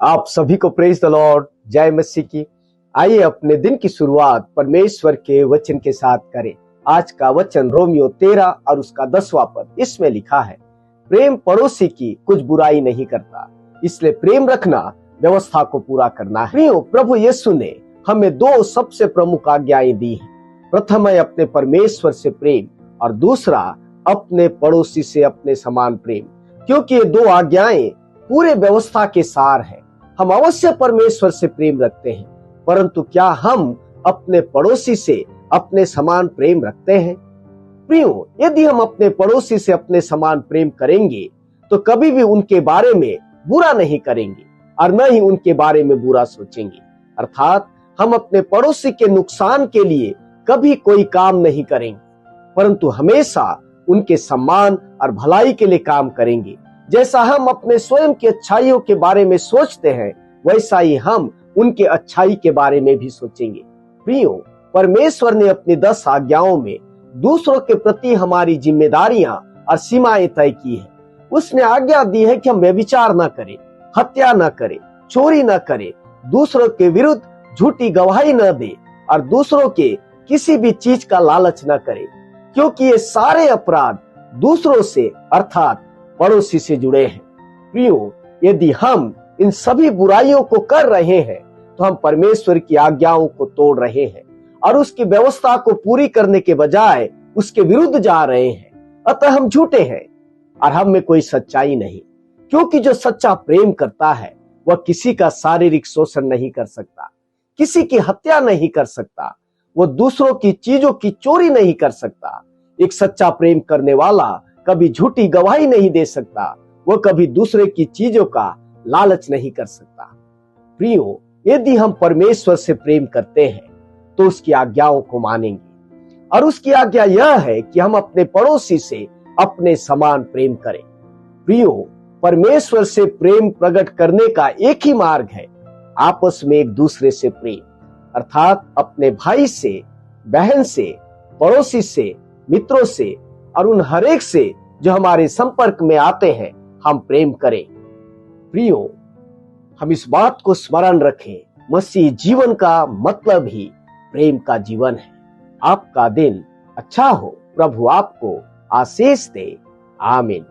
आप सभी को प्रेज द लॉर्ड, जय मसीह की। आइए अपने दिन की शुरुआत परमेश्वर के वचन के साथ करें। आज का वचन रोमियो 13 और उसका 10वां पद। इसमें लिखा है, प्रेम पड़ोसी की कुछ बुराई नहीं करता, इसलिए प्रेम रखना व्यवस्था को पूरा करना है। प्रियो, प्रभु यीशु ने हमें दो सबसे प्रमुख आज्ञाएं दी हैं। प्रथम है अपने परमेश्वर से प्रेम और दूसरा अपने पड़ोसी से अपने समान प्रेम। क्योंकि ये दो आज्ञाएं पूरे व्यवस्था के सार है। हम अवश्य परमेश्वर से प्रेम रखते हैं, परंतु क्या हम अपने पड़ोसी से अपने समान प्रेम रखते हैं? प्रियो, यदि हम अपने पड़ोसी से अपने समान प्रेम करेंगे तो कभी भी उनके बारे में बुरा नहीं करेंगे और न ही उनके बारे में बुरा सोचेंगे। अर्थात हम अपने पड़ोसी के नुकसान के लिए कभी कोई काम नहीं करेंगे, परंतु हमेशा उनके सम्मान और भलाई के लिए काम करेंगे। जैसा हम अपने स्वयं की अच्छाइयों के बारे में सोचते हैं, वैसा ही हम उनके अच्छाई के बारे में भी सोचेंगे। प्रियो, परमेश्वर ने अपनी 10 आज्ञाओं में दूसरों के प्रति हमारी जिम्मेदारियां और सीमाएं तय की है। उसने आज्ञा दी है कि हम व्यभिचार न करें, हत्या न करें, चोरी न करें, दूसरों के विरुद्ध झूठी गवाही न दे और दूसरों के किसी भी चीज का लालच न करें, क्योंकि ये सारे अपराध दूसरों से अर्थात पड़ोसी से जुड़े हैं। प्रियो, यदि हम इन सभी बुराइयों को कर रहे हैं तो हम परमेश्वर की आज्ञाओं को तोड़ रहे हैं और उसकी व्यवस्था को पूरी करने के बजाय उसके विरुद्ध जा रहे हैं। अतः हम झूठे हैं और हम में कोई सच्चाई नहीं, क्योंकि जो सच्चा प्रेम करता है वह किसी का शारीरिक शोषण नहीं कर सकता, किसी की हत्या नहीं कर सकता, वो दूसरों की चीजों की चोरी नहीं कर सकता। एक सच्चा प्रेम करने वाला कभी झूठी गवाही नहीं दे सकता, वो कभी दूसरे की चीजों का लालच नहीं कर सकता। प्रियो, यदि हम परमेश्वर से प्रेम करते हैं तो उसकी आज्ञाओं को मानेंगे और उसकी आज्ञा यह है कि हम अपने पड़ोसी से अपने समान प्रेम करें। प्रियो, परमेश्वर से प्रेम प्रकट करने का एक ही मार्ग है, आपस में एक दूसरे से प्रेम, अर्थात अपने भाई से, बहन से, पड़ोसी से, मित्रों से और उन हरेक से जो हमारे संपर्क में आते हैं हम प्रेम करें। प्रियो, हम इस बात को स्मरण रखें, मसीह जीवन का मतलब ही प्रेम का जीवन है। आपका दिन अच्छा हो, प्रभु आपको आशीष दे। आमीन।